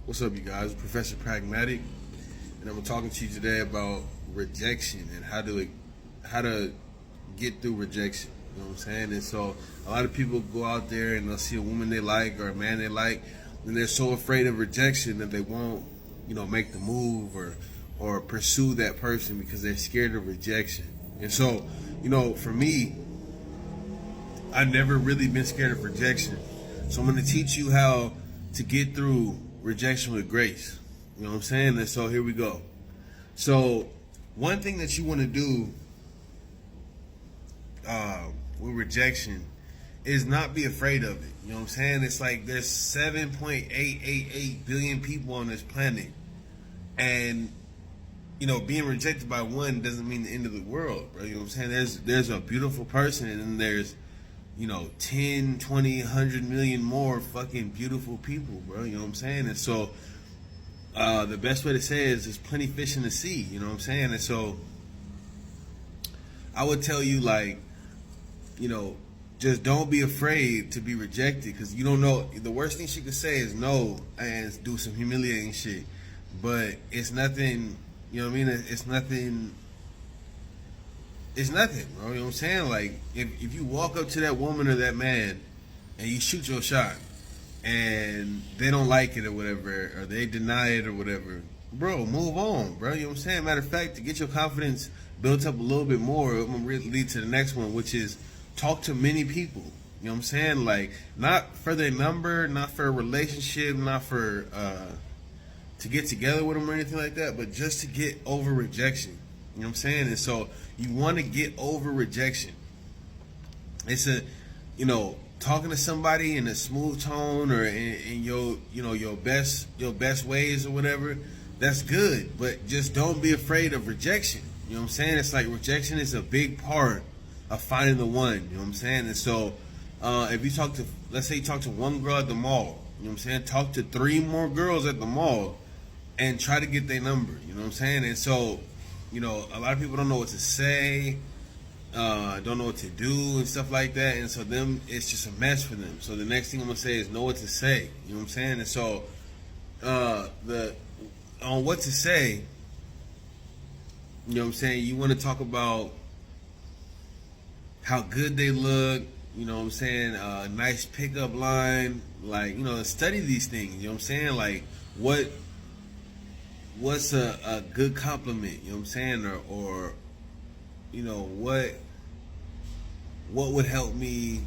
What's up, you guys? Professor Pragmatic, and I'm talking to you today about rejection and how to get through rejection. You know what I'm saying? And so a lot of people go out there and they'll see a woman they like or a man they like, and they're so afraid of rejection that they won't, make the move or pursue that person because they're scared of rejection. And so, for me, I've never really been scared of rejection. So I'm going to teach you how to get through rejection with grace. You know what I'm saying? And so here we go. So one thing that you want to do with rejection is not be afraid of it. You know what I'm saying? It's like there's 7.888 billion people on this planet. And, being rejected by one doesn't mean the end of the world, bro. You know what I'm saying? There's a beautiful person, and then there's 10, 20, 100 million more fucking beautiful people, bro. You know what I'm saying? And so, the best way to say it is there's plenty fish in the sea, you know what I'm saying? And so, I would tell you, just don't be afraid to be rejected, because you don't know. The worst thing she could say is no and do some humiliating shit. But it's nothing, you know what I mean? It's nothing. It's nothing, bro. You know what I'm saying? Like, if you walk up to that woman or that man and you shoot your shot and they don't like it or whatever, or they deny it or whatever, bro, move on, bro. You know what I'm saying? Matter of fact, to get your confidence built up a little bit more, I'm going to lead to the next one, which is talk to many people. You know what I'm saying? Like, not for their number, not for a relationship, not for to get together with them or anything like that, but just to get over rejection. You know what I'm saying? And so you want to get over rejection. It's talking to somebody in a smooth tone or in your best ways or whatever. That's good, but just don't be afraid of rejection. You know what I'm saying? It's like rejection is a big part of finding the one. You know what I'm saying? And so if you let's say you talk to one girl at the mall. You know what I'm saying? Talk to 3 more girls at the mall and try to get their number. You know what I'm saying? And so, a lot of people don't know what to say, don't know what to do and stuff like that. And so it's just a mess for them. So the next thing I'm going to say is know what to say. You know what I'm saying? And so on what to say, you know what I'm saying, you want to talk about how good they look, you know what I'm saying, a nice pickup line, like, study these things, you know what I'm saying, like, what's a good compliment, you know what I'm saying, or what would help me,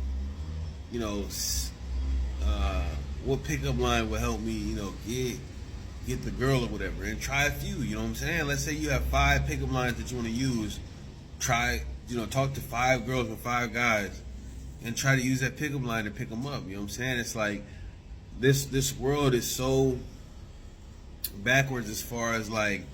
what pickup line would help me, get the girl or whatever, and try a few, you know what I'm saying. Let's say you have 5 pickup lines that you want to use. Try, talk to 5 girls or 5 guys and try to use that pickup line to pick them up, you know what I'm saying. It's like this world is so backwards as far as men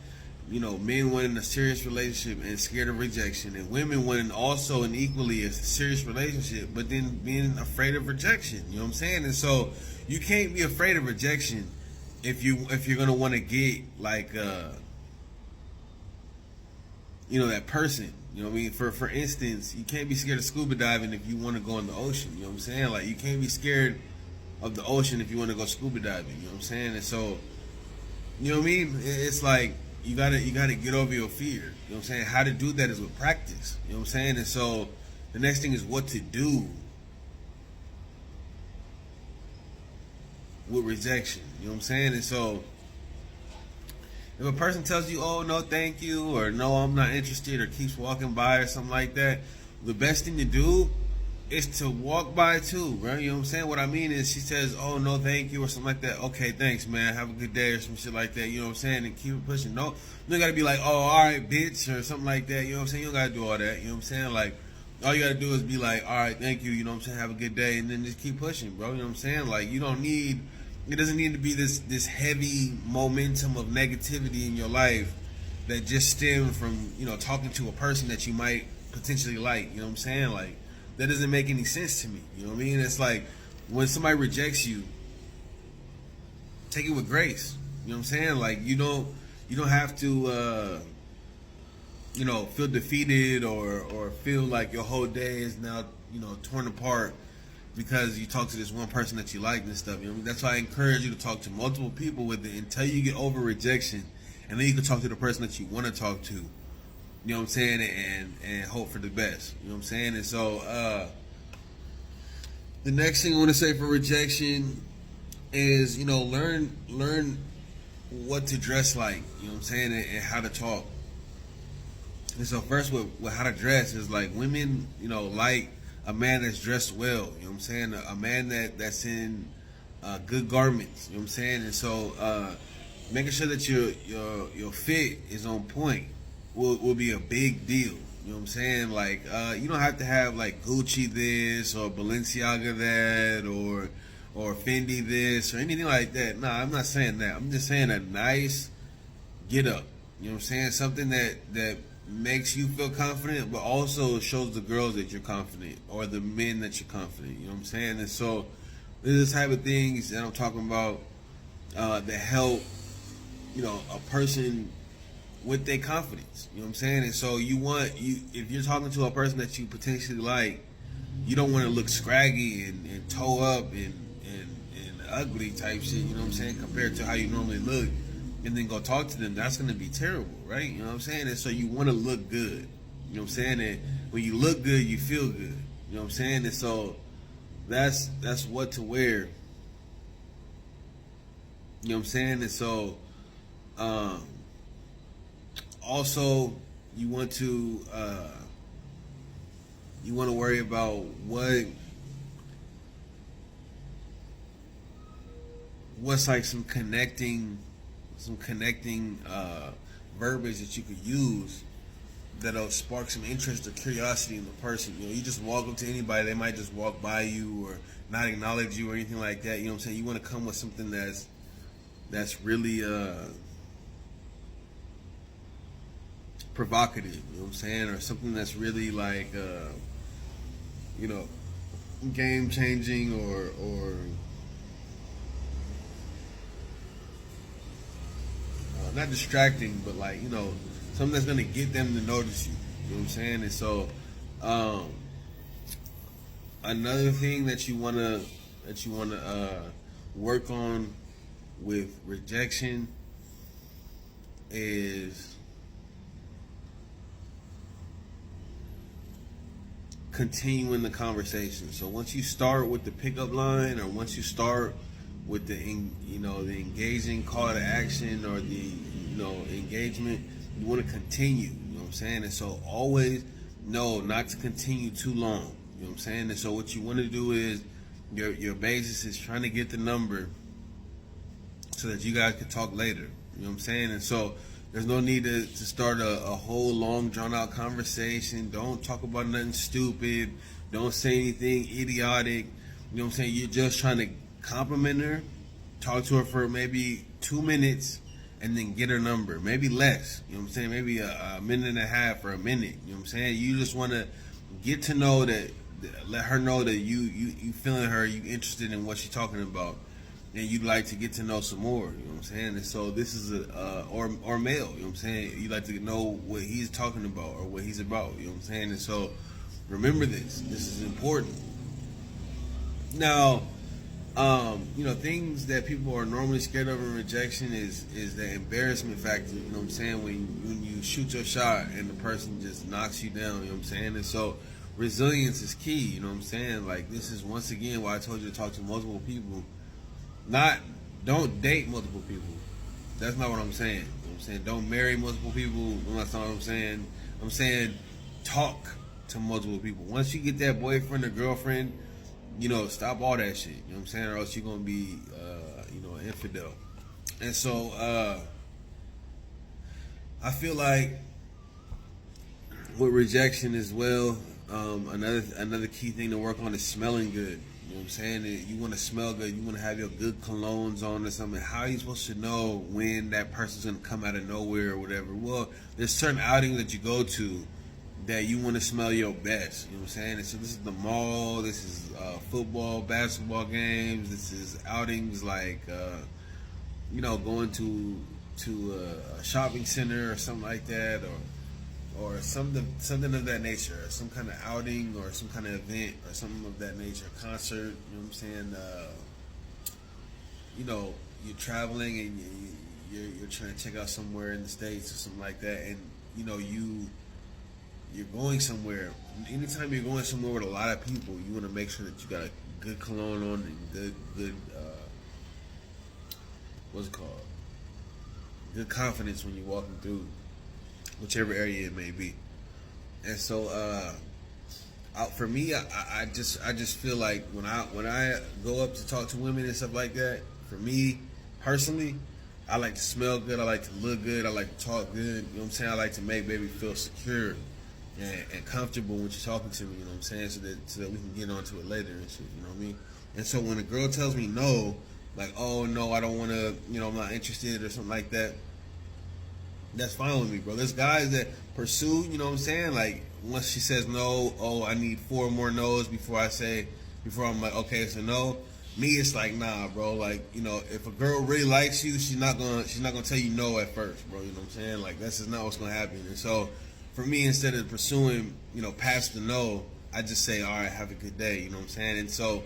wanting a serious relationship and scared of rejection, and women wanting also and equally a serious relationship but then being afraid of rejection, you know what I'm saying. And so you can't be afraid of rejection if you're gonna want to get that person, you know what I mean. For instance, you can't be scared of scuba diving if you want to go in the ocean, you know what I'm saying. Like, you can't be scared of the ocean if you want to go scuba diving, you know what I'm saying. And so, you know what I mean? It's like you gotta get over your fear. You know what I'm saying? How to do that is with practice. You know what I'm saying? And so the next thing is what to do with rejection. You know what I'm saying? And so if a person tells you, oh, no, thank you, or no, I'm not interested, or keeps walking by or something like that, the best thing to do is to walk by too, bro. You know what I'm saying? What I mean is, she says, oh, no, thank you, or something like that. Okay, thanks, man. Have a good day, or some shit like that. You know what I'm saying? And keep it pushing. No, you don't got to be like, oh, all right, bitch, or something like that. You know what I'm saying? You don't got to do all that. You know what I'm saying? Like, all you got to do is be like, all right, thank you. You know what I'm saying? Have a good day. And then just keep pushing, bro. You know what I'm saying? Like, it doesn't need to be this heavy momentum of negativity in your life that just stems from, talking to a person that you might potentially like. You know what I'm saying? Like, that doesn't make any sense to me. You know what I mean? It's like when somebody rejects you, take it with grace. You know what I'm saying? Like, you don't have to feel defeated or feel like your whole day is now torn apart because you talk to this one person that you like and stuff. You know what I mean? That's why I encourage you to talk to multiple people with it until you get over rejection, and then you can talk to the person that you want to talk to. You know what I'm saying? And hope for the best. You know what I'm saying? And so the next thing I want to say for rejection is, you know, learn what to dress like. You know what I'm saying? And how to talk. And so first with how to dress is like women, you know, like a man that's dressed well. You know what I'm saying? A man that's in good garments. You know what I'm saying? And so making sure that your fit is on point will be a big deal. You know what I'm saying? Like you don't have to have like Gucci this or Balenciaga that or Fendi this or anything like that. Nah, I'm not saying that. I'm just saying a nice get up. You know what I'm saying? Something that makes you feel confident, but also shows the girls that you're confident or the men that you're confident. You know what I'm saying? And so this is the type of things that I'm talking about that help, you know, a person with their confidence. You know what I'm saying? And so if you're talking to a person that you potentially like, you don't want to look scraggy and toe up and ugly type shit, you know what I'm saying, compared to how you normally look, and then go talk to them. That's going to be terrible, right? You know what I'm saying? And so you want to look good. You know what I'm saying? And when you look good, you feel good. You know what I'm saying? And so that's what to wear. You know what I'm saying? And so also you want to worry about what's like some connecting verbiage that you could use that'll spark some interest or curiosity in the person. You know, you just walk up to anybody, they might just walk by you or not acknowledge you or anything like that. You know what I'm saying? You want to come with something that's really provocative, you know what I'm saying, or something that's really like you know, game changing or not distracting, but like, you know, something that's gonna get them to notice you. You know what I'm saying? And so another thing that you wanna work on with rejection is continuing the conversation. So once you start with the pickup line, or once you start with the engaging call to action or the engagement, you want to continue. You know what I'm saying? And so always know not to continue too long. You know what I'm saying? And so what you want to do is your basis is trying to get the number so that you guys can talk later. You know what I'm saying? And so there's no need to start a whole long drawn out conversation. Don't talk about nothing stupid. Don't say anything idiotic. You know what I'm saying? You're just trying to compliment her, talk to her for maybe 2 minutes, and then get her number. Maybe less. You know what I'm saying? Maybe a minute and a half or a minute. You know what I'm saying? You just want to get to know that, let her know that you feeling her, you interested in what she's talking about, and you'd like to get to know some more. You know what I'm saying? And so this is or male. You know what I'm saying? You'd like to know what he's talking about or what he's about. You know what I'm saying? And so remember this. This is important. Now, things that people are normally scared of in rejection is the embarrassment factor. You know what I'm saying? When you shoot your shot and the person just knocks you down. You know what I'm saying? And so resilience is key. You know what I'm saying? Like, this is once again why I told you to talk to multiple people. Don't date multiple people. That's not what I'm saying. You know what I'm saying? Don't marry multiple people. That's not what I'm saying. I'm saying talk to multiple people. Once you get that boyfriend or girlfriend, stop all that shit. You know what I'm saying? Or else you're gonna be an infidel. And so I feel like with rejection as well, another key thing to work on is smelling good. You know what I'm saying? You want to smell good. You want to have your good colognes on or something. How are you supposed to know when that person's going to come out of nowhere or whatever? Well, there's certain outings that you go to that you want to smell your best. You know what I'm saying? And so this is the mall. This is football, basketball games. This is outings like, going to a shopping center or something like that, or something of that nature, or some kind of outing, or some kind of event, or something of that nature, concert. You know what I'm saying? You know, you're traveling and you're trying to check out somewhere in the States or something like that, and you know you're going somewhere. Anytime you're going somewhere with a lot of people, you want to make sure that you got a good cologne on and good what's it called? Good confidence when you're walking through whichever area it may be. And so, for me, I just feel like when I go up to talk to women and stuff like that, for me personally, I like to smell good, I like to look good, I like to talk good. You know what I'm saying? I like to make baby feel secure and comfortable when she's talking to me. You know what I'm saying? So that we can get onto it later and shit. You know what I mean? And so when a girl tells me no, like, oh no, I don't want to, you know, I'm not interested or something like that, that's fine with me, bro. There's guys that pursue, you know what I'm saying? Like, once she says no, oh, I need 4 more no's before I'm like, okay, it's a no. Me, it's like, nah, bro. Like, you know, if a girl really likes you, she's not gonna tell you no at first, bro. You know what I'm saying? Like, that's just not what's gonna happen. And so, for me, instead of pursuing, you know, past the no, I just say, all right, have a good day. You know what I'm saying? And so,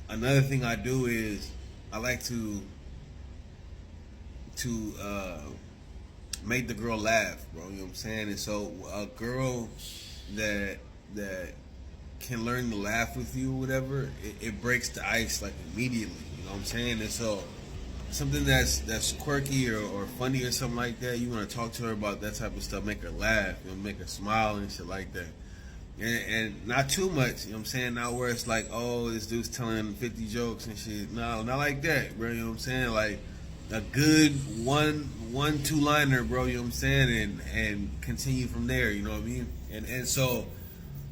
another thing I do is I like to make the girl laugh, bro. You know what I'm saying? And so a girl that can learn to laugh with you or whatever, it breaks the ice like immediately. You know what I'm saying? And so something that's quirky or funny or something like that, you want to talk to her about that type of stuff, make her laugh, you know, make her smile and shit like that. And not too much, you know what I'm saying? Not where it's like, oh, this dude's telling 50 jokes and shit. No, not like that, bro. You know what I'm saying? Like a good one two liner, bro. You know what I'm saying? And continue from there. You know what I mean? And so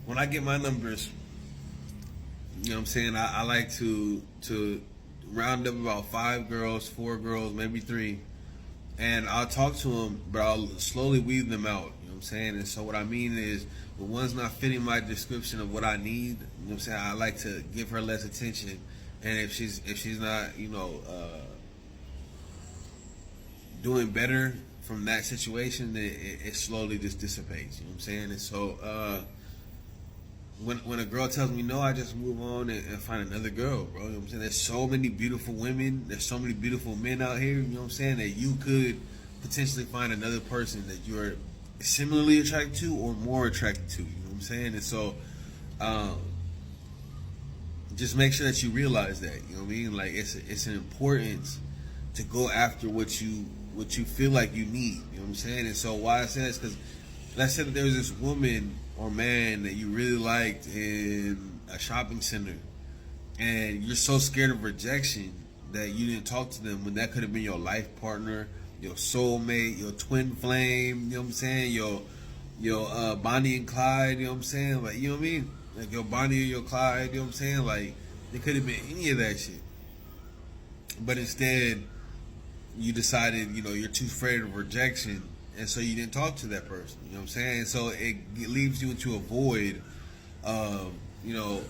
when I get my numbers, you know what I'm saying? I like to round up about 5 girls, 4 girls, maybe 3, and I'll talk to them, but I'll slowly weed them out. You know what I'm saying? And so what I mean is, the one's not fitting my description of what I need, you know what I'm saying, I like to give her less attention. And if she's not, you know, doing better from that situation, then it slowly just dissipates. You know what I'm saying? And so when a girl tells me no, I just move on and find another girl, bro. You know what I'm saying? There's so many beautiful women, there's so many beautiful men out here, you know what I'm saying, that you could potentially find another person that you're similarly attracted to or more attracted to. You know what I'm saying? And so just make sure that you realize that. You know what I mean? Like, it's an importance to go after what you feel like you need. You know what I'm saying? And so why I say this, because let's say that there was this woman or man that you really liked in a shopping center, and you're so scared of rejection that you didn't talk to them when that could have been your life partner, your soulmate, your twin flame, you know what I'm saying, your Bonnie and Clyde, you know what I'm saying, like, you know what I mean, like your Bonnie or your Clyde, you know what I'm saying, like, it could have been any of that shit, but instead you decided, you know, you're too afraid of rejection, and so you didn't talk to that person. You know what I'm saying? So it leaves you into a void of, you know,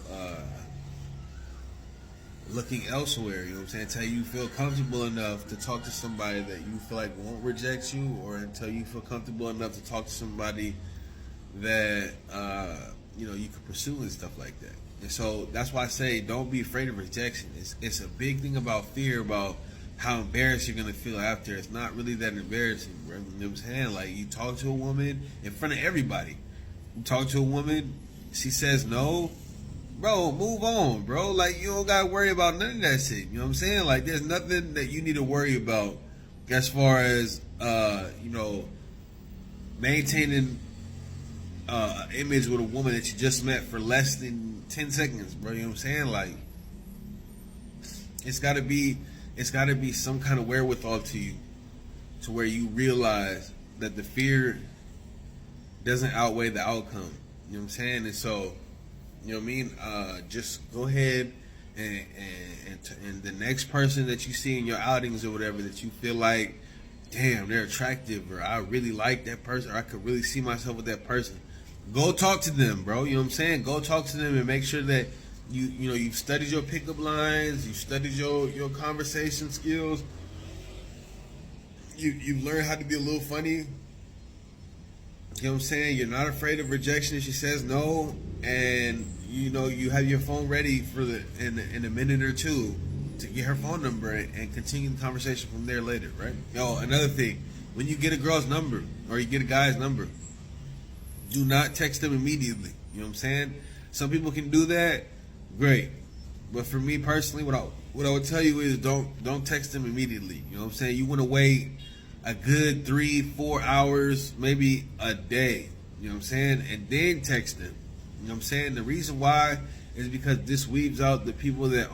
looking elsewhere. You know what I'm saying? Until you feel comfortable enough to talk to somebody that you feel like won't reject you, or until you feel comfortable enough to talk to somebody that you know, you can pursue and stuff like that. And so that's why I say, don't be afraid of rejection. It's a big thing about fear, about how embarrassed you're gonna feel after. It's not really that embarrassing, bro. You know what I'm saying? Like, you talk to a woman in front of everybody. You talk to a woman, she says no, bro, move on, bro. Like, you don't gotta worry about none of that shit. You know what I'm saying? Like, there's nothing that you need to worry about as far as you know, maintaining an image with a woman that you just met for less than 10 seconds, bro. You know what I'm saying? Like, it's gotta be some kind of wherewithal to you, to where you realize that the fear doesn't outweigh the outcome. You know what I'm saying? And so, you know what I mean? Just go ahead and the next person that you see in your outings or whatever, that you feel like, damn, they're attractive, or I really like that person, or I could really see myself with that person, go talk to them, bro. You know what I'm saying? Go talk to them and make sure that you know, you've studied your pickup lines, you've studied your conversation skills, you've learned how to be a little funny, You know what I'm saying? You're not afraid of rejection if she says no, and you know you have your phone ready for in a minute or two to get her phone number and continue the conversation from there later, right? Yo, another thing, when you get a girl's number or you get a guy's number, do not text them immediately. You know what I'm saying? Some people can do that, great, but for me personally, what I would tell you is don't text them immediately. You know what I'm saying? You want to wait a good 3-4 hours, maybe a day, you know what I'm saying, and then text them. You know what I'm saying? The reason why is because this weaves out the people that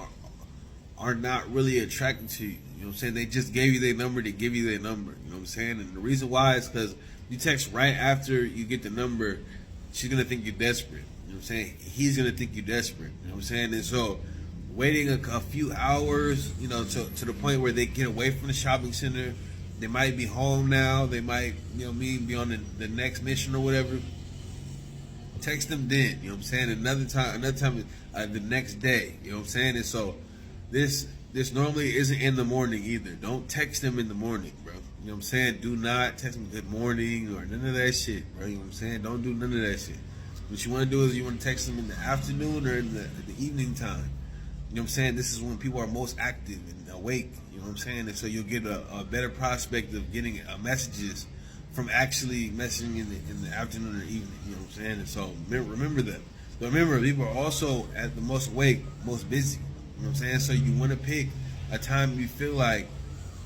are not really attracted to you. You know what I'm saying? They just gave you their number to give you their number. You know what I'm saying? And the reason why is because you text right after you get the number, she's gonna think you're desperate. You know what I'm saying? He's gonna think you're desperate. You know what I'm saying? And so waiting a few hours, you know, to the point where they get away from the shopping center. They might be home now. They might, you know what I mean, be on the next mission or whatever. Text them then, you know what I'm saying? Another time, the next day, you know what I'm saying? And so this normally isn't in the morning either. Don't text them in the morning, bro. You know what I'm saying? Do not text them good morning or none of that shit, bro. You know what I'm saying? Don't do none of that shit. What you want to do is you want to text them in the afternoon or in the evening time. You know what I'm saying? This is when people are most active and awake. You know what I'm saying? And so you'll get a better prospect of getting messages from actually messaging in the afternoon or evening. You know what I'm saying? And so remember that. But remember, people are also at the most awake, most busy. You know what I'm saying? So you want to pick a time you feel like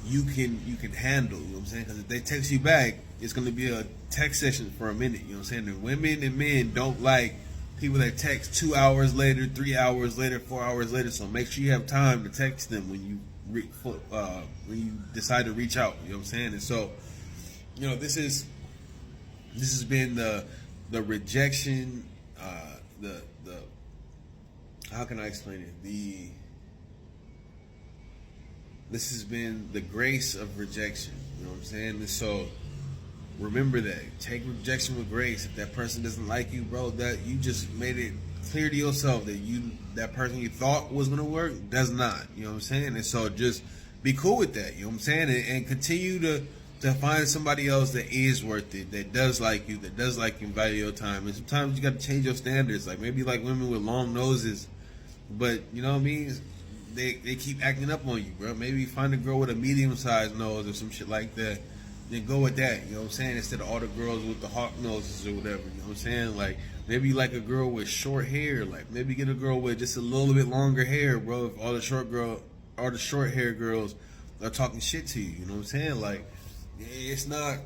you can handle. You know what I'm saying? Because if they text you back, it's going to be a text session for a minute. You know what I'm saying? And women and men don't like people that text 2 hours later, 3 hours later, 4 hours later. So make sure you have time to text them when you decide to reach out. You know what I'm saying? And so, you know, this has been the rejection. The how can I explain it? This has been the grace of rejection. You know what I'm saying? And so remember that. Take rejection with grace. If that person doesn't like you, bro, that you just made it clear to yourself that that person you thought was gonna work does not. You know what I'm saying? And so just be cool with that. You know what I'm saying? And continue to find somebody else that is worth it, that does like you, and value your time. And sometimes you got to change your standards. Like maybe like women with long noses, but you know what I mean? They keep acting up on you, bro. Maybe find a girl with a medium-sized nose or some shit like that. Then go with that, you know what I'm saying? Instead of all the girls with the hawk noses or whatever, you know what I'm saying? Like, maybe you like a girl with short hair. Like, maybe get a girl with just a little bit longer hair, bro. If all the short hair girls are talking shit to you, you know what I'm saying? Like, it's not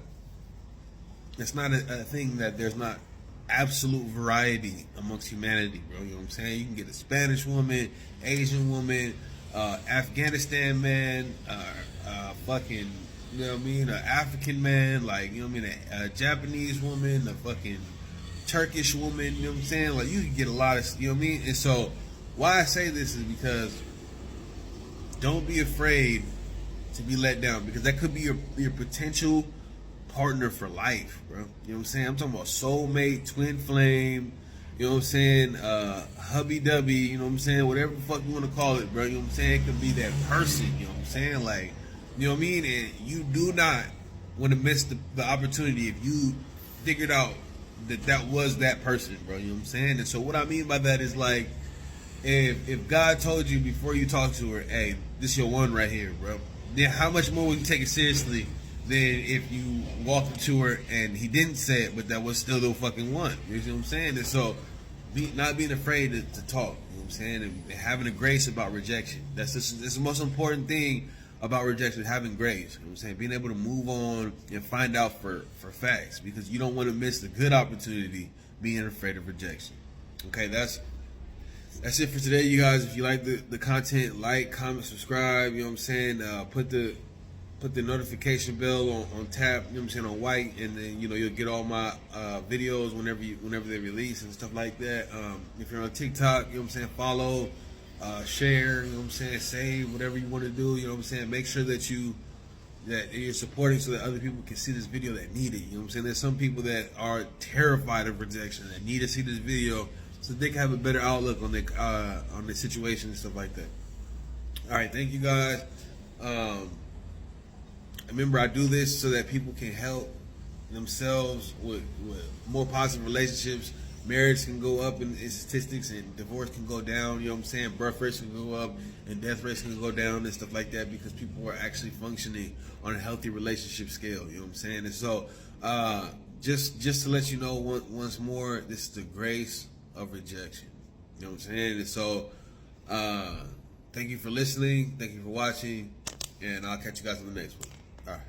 a thing that there's not absolute variety amongst humanity, bro. You know what I'm saying? You can get a Spanish woman, Asian woman, Afghanistan man, fucking, you know what I mean, an African man, like, you know what I mean, a Japanese woman, a fucking Turkish woman, you know what I'm saying? Like, you can get a lot of, you know what I mean? And so, why I say this is because don't be afraid to be let down, because that could be your potential partner for life, bro. You know what I'm saying? I'm talking about soulmate, twin flame, you know what I'm saying, hubby-dubby, you know what I'm saying, whatever the fuck you want to call it, bro. You know what I'm saying? It could be that person, you know what I'm saying? Like, you know what I mean? And you do not want to miss the opportunity if you figured out that was that person, bro. You know what I'm saying? And so what I mean by that is, like, if God told you before you talk to her, hey, this your one right here, bro, then how much more would you take it seriously than if you walked up to her and he didn't say it, but that was still the fucking one? You know what I'm saying? And so not being afraid to talk, you know what I'm saying? And having a grace about rejection. That's the most important thing about rejection, having grace. You know what I'm saying? Being able to move on and find out for facts, because you don't want to miss the good opportunity being afraid of rejection. Okay, that's it for today, you guys. If you like the content, like, comment, subscribe, you know what I'm saying? Put the notification bell on tap, you know what I'm saying, on white, and then, you know, you'll get all my videos whenever they release and stuff like that. If you're on TikTok, you know what I'm saying, follow, share, you know what I'm saying, save, whatever you want to do, you know what I'm saying. Make sure that you're supporting so that other people can see this video that need it. You know what I'm saying? There's some people that are terrified of rejection that need to see this video so they can have a better outlook on the situation and stuff like that. All right, thank you guys. Remember, I do this so that people can help themselves with more positive relationships. Marriage can go up in statistics, and divorce can go down. You know what I'm saying? Birth rates can go up, and death rates can go down, and stuff like that, because people are actually functioning on a healthy relationship scale. You know what I'm saying? And so, just to let you know once more, this is the grace of rejection. You know what I'm saying? And so, thank you for listening. Thank you for watching, and I'll catch you guys on the next one. All right.